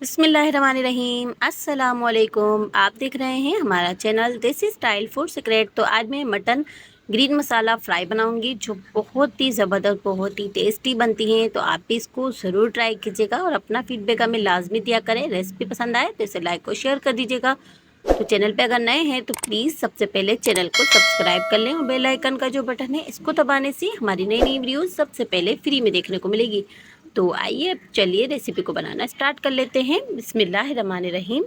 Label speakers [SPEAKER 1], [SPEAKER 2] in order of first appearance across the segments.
[SPEAKER 1] बिस्मिल्लाहिर्रहमानिर्रहीम अस्सलाम वालेकुम। आप देख रहे हैं हमारा चैनल देसी स्टाइल फूड सीक्रेट। तो आज मैं मटन ग्रीन मसाला फ्राई बनाऊंगी जो बहुत ही ज़बरदस्त बहुत ही टेस्टी बनती हैं। तो आप भी इसको ज़रूर ट्राई कीजिएगा और अपना फीडबैक हमें लाजमी दिया करें। रेसिपी पसंद आए तो इसे लाइक और शेयर कर दीजिएगा। तो चैनल पे अगर नए हैं तो प्लीज़ सबसे पहले चैनल को सब्सक्राइब कर लें और बेल आइकन का जो बटन है इसको दबाने से हमारी नई नई वीडियोस सबसे पहले फ्री में देखने को मिलेगी। तो आइए अब चलिए रेसिपी को बनाना स्टार्ट कर लेते हैं। बिस्मिल्लाहिर्रहमानिर्रहीम।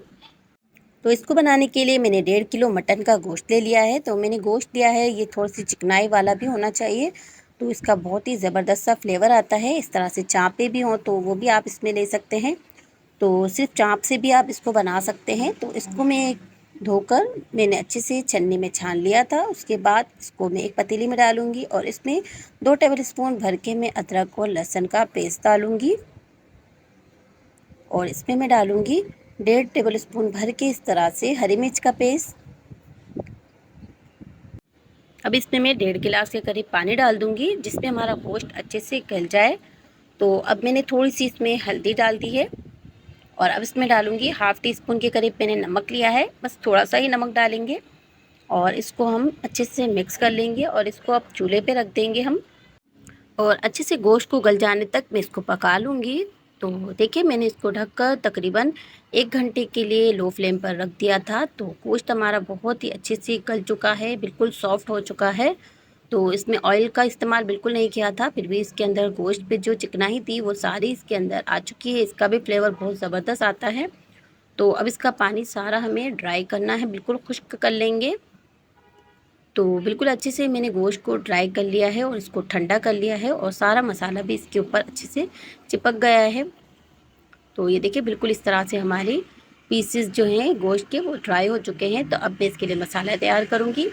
[SPEAKER 1] तो इसको बनाने के लिए मैंने 1.5 किलो मटन का गोश्त ले लिया है। तो मैंने गोश्त लिया है, ये थोड़ी सी चिकनाई वाला भी होना चाहिए, तो इसका बहुत ही ज़बरदस्त सा फ्लेवर आता है। इस तरह से चाँपे भी हों तो वो भी आप इसमें ले सकते हैं। तो सिर्फ चाँप से भी आप इसको बना सकते हैं। तो इसको मैं धोकर मैंने अच्छे से छन्नी में छान लिया था। उसके बाद इसको मैं एक पतीली में डालूंगी और इसमें 2 टेबलस्पून भर के मैं अदरक और लहसुन का पेस्ट डालूंगी और इसमें मैं डालूंगी 1.5 टेबलस्पून भर के इस तरह से हरी मिर्च का पेस्ट। अब इसमें मैं 1.5 गिलास के करीब पानी डाल दूंगी जिसमें हमारा गोश्त अच्छे से गल जाए। तो अब मैंने थोड़ी सी इसमें हल्दी डाल दी है और अब इसमें डालूंगी 1/2 टीस्पून के करीब मैंने नमक लिया है, बस थोड़ा सा ही नमक डालेंगे और इसको हम अच्छे से मिक्स कर लेंगे और इसको अब चूल्हे पे रख देंगे हम और अच्छे से गोश्त को गल जाने तक मैं इसको पका लूँगी। तो देखिए मैंने इसको ढककर तकरीबन 1 घंटे के लिए लो फ्लेम पर रख दिया था। तो गोश्त हमारा बहुत ही अच्छे से गल चुका है, बिल्कुल सॉफ्ट हो चुका है। तो इसमें ऑयल का इस्तेमाल बिल्कुल नहीं किया था, फिर भी इसके अंदर गोश्त पे जो चिकनाई थी वो सारी इसके अंदर आ चुकी है। इसका भी फ्लेवर बहुत ज़बरदस्त आता है। तो अब इसका पानी सारा हमें ड्राई करना है, बिल्कुल खुश्क कर लेंगे। तो बिल्कुल अच्छे से मैंने गोश्त को ड्राई कर लिया है और इसको ठंडा कर लिया है और सारा मसाला भी इसके ऊपर अच्छे से चिपक गया है। तो ये देखिए बिल्कुल इस तरह से हमारी पीसेस जो हैं गोश्त के वो ड्राई हो चुके हैं। तो अब मैं इसके लिए मसाला तैयार करूँगी।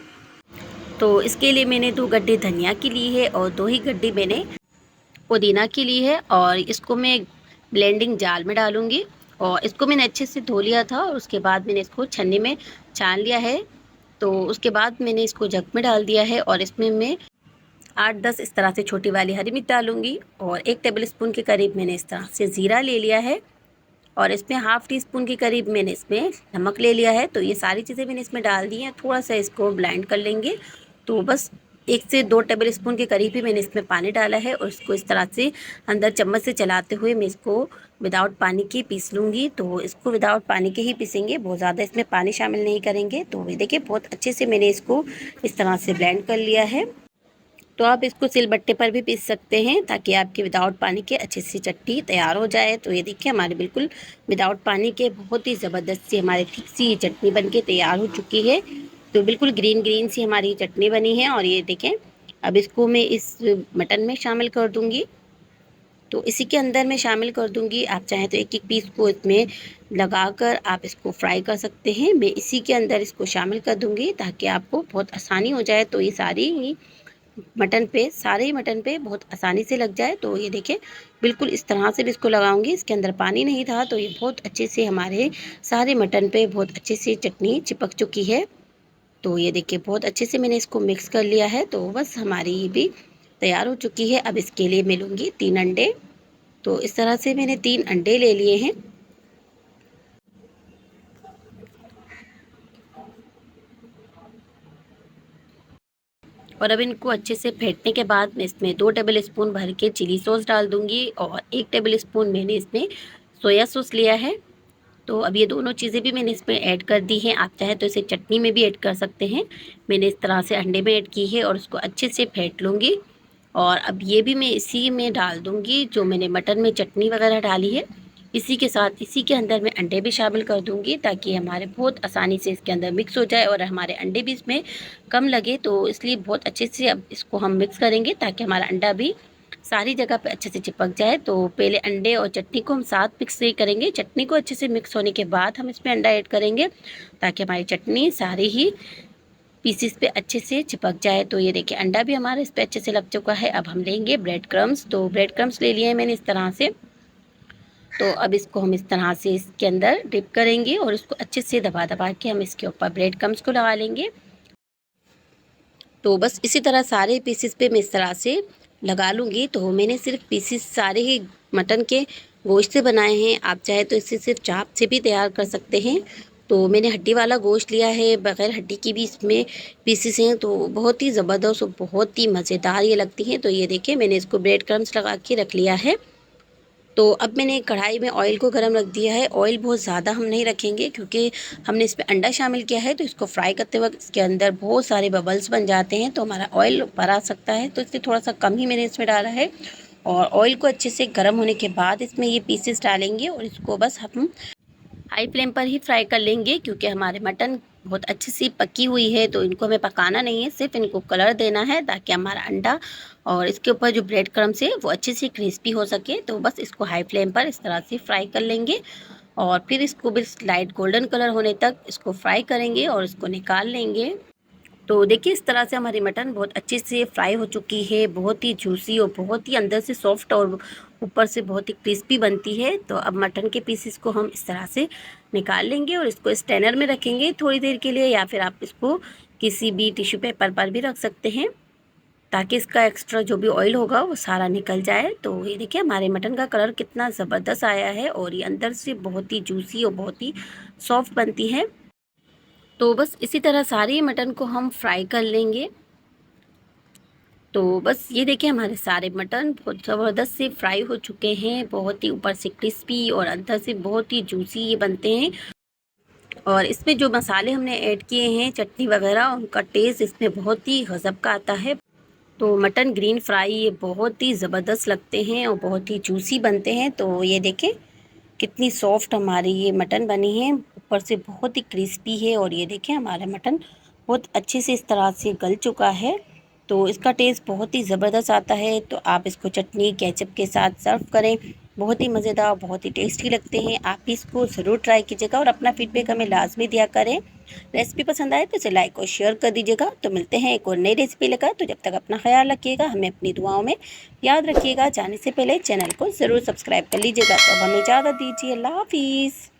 [SPEAKER 1] तो इसके लिए मैंने 2 गड्ढे धनिया की ली है और 2 ही गड्ढे मैंने पुदीना की ली है और इसको मैं ब्लेंडिंग जार में डालूँगी। और इसको मैंने अच्छे से धो लिया था और उसके बाद मैंने इसको छन्नी में छान लिया है। तो उसके बाद मैंने इसको जग में डाल दिया है और इसमें मैं 8-10 इस तरह से छोटी वाली हरी मिर्च डालूँगी और 1 टेबलस्पून के करीब मैंने इस तरह से ज़ीरा ले लिया है और इसमें 1/2 टीस्पून के करीब मैंने इसमें नमक ले लिया है। तो ये सारी चीज़ें मैंने इसमें डाल दी हैं, थोड़ा सा इसको ब्लेंड कर लेंगे। तो बस 1 से 2 टेबलस्पून के करीब ही मैंने इसमें पानी डाला है और इसको इस तरह से अंदर चम्मच से चलाते हुए मैं इसको विदाउट पानी के पीस लूँगी। तो इसको विदाउट पानी के ही पीसेंगे, बहुत ज़्यादा इसमें पानी शामिल नहीं करेंगे। तो ये देखिए बहुत अच्छे से मैंने इसको इस तरह से ब्लेंड कर लिया है। तो आप इसको सिलबट्टे पर भी पीस सकते हैं ताकि आपकी विदाउट पानी के अच्छी सी चटनी तैयार हो जाए। तो ये देखिए हमारे बिल्कुल विदाउट पानी के बहुत ही ज़बरदस्त सी हमारी थिक सी चटनी बनके तैयार हो चुकी है। तो बिल्कुल ग्रीन ग्रीन सी हमारी चटनी बनी है और ये देखें अब इसको मैं इस मटन में शामिल कर दूँगी। तो इसी के अंदर मैं शामिल कर दूँगी। आप चाहें तो एक एक पीस को इसमें लगाकर आप इसको फ्राई कर सकते हैं। मैं इसी के अंदर इसको शामिल कर दूँगी ताकि आपको बहुत आसानी हो जाए। तो ये सारी ही मटन पे सारे ही मटन पे बहुत आसानी से लग जाए। तो ये देखें बिल्कुल इस तरह से भी इसको लगाऊंगी, इसके अंदर पानी नहीं था। तो ये बहुत अच्छे से हमारे सारे मटन पे बहुत अच्छे से चटनी चिपक चुकी है। तो ये देखिए बहुत अच्छे से मैंने इसको मिक्स कर लिया है। तो बस हमारी ये भी तैयार हो चुकी है। अब इसके लिए मैं लूँगी 3 अंडे। तो इस तरह से मैंने 3 अंडे ले लिए हैं और अब इनको अच्छे से फेंटने के बाद मैं इसमें 2 टेबलस्पून भर के चिली सॉस डाल दूँगी और 1 टेबलस्पून मैंने इसमें सोया सॉस लिया है। तो अब ये दोनों चीज़ें भी मैंने इसमें ऐड कर दी हैं। आप चाहें तो इसे चटनी में भी ऐड कर सकते हैं। मैंने इस तरह से अंडे में ऐड की है और उसको अच्छे से फेंट लूँगी और अब ये भी मैं इसी में डाल दूँगी जो मैंने मटन में चटनी वगैरह डाली है। इसी के साथ इसी के अंदर मैं अंडे भी शामिल कर दूँगी ताकि हमारे बहुत आसानी से इसके अंदर मिक्स हो जाए और हमारे अंडे भी इसमें कम लगे। तो इसलिए बहुत अच्छे से अब इसको हम मिक्स करेंगे ताकि हमारा अंडा भी सारी जगह पे अच्छे से चिपक जाए। तो पहले अंडे और चटनी को हम साथ मिक्स नहीं करेंगे, चटनी को अच्छे से मिक्स होने के बाद हम इसमें अंडा ऐड करेंगे ताकि हमारी चटनी सारी ही पीसेस पे अच्छे से चिपक जाए। तो ये देखिए अंडा भी हमारा इस पे अच्छे से लग चुका है। अब हम लेंगे ब्रेड क्रम्स। तो ब्रेड क्रम्स ले लिए हैं मैंने इस तरह से। तो अब इसको हम इस तरह से इसके अंदर डिप करेंगे और इसको अच्छे से दबा दबा के हम इसके ऊपर ब्रेड क्रम्स को लगा लेंगे। तो बस इसी तरह सारे पीसेस पे मैं इस तरह से लगा लूँगी। तो मैंने सिर्फ पीसेस सारे ही मटन के गोश्त से बनाए हैं। आप चाहे तो इसे सिर्फ चाप से भी तैयार कर सकते हैं। तो मैंने हड्डी वाला गोश्त लिया है, बग़ैर हड्डी की भी इसमें पीसेस हैं, तो बहुत ही ज़बरदस्त और बहुत ही मज़ेदार ये लगती हैं। तो ये देखिए मैंने इसको ब्रेड क्रम्स लगा के रख लिया है। तो अब मैंने कढ़ाई में ऑयल को गरम रख दिया है। ऑयल बहुत ज़्यादा हम नहीं रखेंगे क्योंकि हमने इसमें अंडा शामिल किया है, तो इसको फ्राई करते वक्त इसके अंदर बहुत सारे बबल्स बन जाते हैं, तो हमारा ऑयल ऊपर आ सकता है। तो इसलिए थोड़ा सा कम ही मैंने इसमें डाला है। और ऑयल को अच्छे से गर्म होने के बाद इसमें ये पीसेस डालेंगे और इसको बस हम हाई फ्लेम पर ही फ्राई कर लेंगे, क्योंकि हमारे मटन बहुत अच्छी सी पकी हुई है, तो इनको हमें पकाना नहीं है, सिर्फ इनको कलर देना है ताकि हमारा अंडा और इसके ऊपर जो ब्रेड क्रम्स है वो अच्छे से क्रिस्पी हो सके। तो बस इसको हाई फ्लेम पर इस तरह से फ्राई कर लेंगे और फिर इसको भी लाइट गोल्डन कलर होने तक इसको फ्राई करेंगे और इसको निकाल लेंगे। तो देखिए इस तरह से हमारी मटन बहुत अच्छे से फ्राई हो चुकी है, बहुत ही जूसी और बहुत ही अंदर से सॉफ्ट और ऊपर से बहुत ही क्रिस्पी बनती है। तो अब मटन के पीसेस को हम इस तरह से निकाल लेंगे और इसको स्टैनर में रखेंगे थोड़ी देर के लिए, या फिर आप इसको किसी भी टिश्यू पेपर पर भी रख सकते हैं ताकि इसका एक्स्ट्रा जो भी ऑयल होगा वो सारा निकल जाए। तो ये देखिए हमारे मटन का कलर कितना ज़बरदस्त आया है और ये अंदर से बहुत ही जूसी और बहुत ही सॉफ्ट बनती है। तो बस इसी तरह सारी मटन को हम फ्राई कर लेंगे। तो बस ये देखिए हमारे सारे मटन बहुत ज़बरदस्त से फ्राई हो चुके हैं, बहुत ही ऊपर से क्रिस्पी और अंदर से बहुत ही जूसी ये बनते हैं। और इसमें जो मसाले हमने ऐड किए हैं चटनी वगैरह, उनका टेस्ट इसमें बहुत ही गज़ब का आता है। तो मटन ग्रीन फ्राई ये बहुत ही ज़बरदस्त लगते हैं और बहुत ही जूसी बनते हैं। तो ये देखें कितनी सॉफ्ट हमारी ये मटन बनी है, ऊपर से बहुत ही क्रिस्पी है। और ये देखें हमारा मटन बहुत अच्छे से इस तरह से गल चुका है, तो इसका टेस्ट बहुत ही ज़बरदस्त आता है। तो आप इसको चटनी केचप के साथ सर्व करें, बहुत ही मज़ेदार, बहुत ही टेस्टी लगते हैं। आप भी इसको ज़रूर ट्राई कीजिएगा और अपना फीडबैक हमें लाजमी दिया करें। रेसिपी पसंद आए तो इसे लाइक और शेयर कर दीजिएगा। तो मिलते हैं एक और नई रेसिपी लेकर, तो जब तक अपना ख्याल रखिएगा, हमें अपनी दुआओं में याद रखिएगा। जाने से पहले चैनल को ज़रूर सब्सक्राइब कर लीजिएगा। तो अब हमें इजाज़त दीजिए, अल्लाह हाफिज़।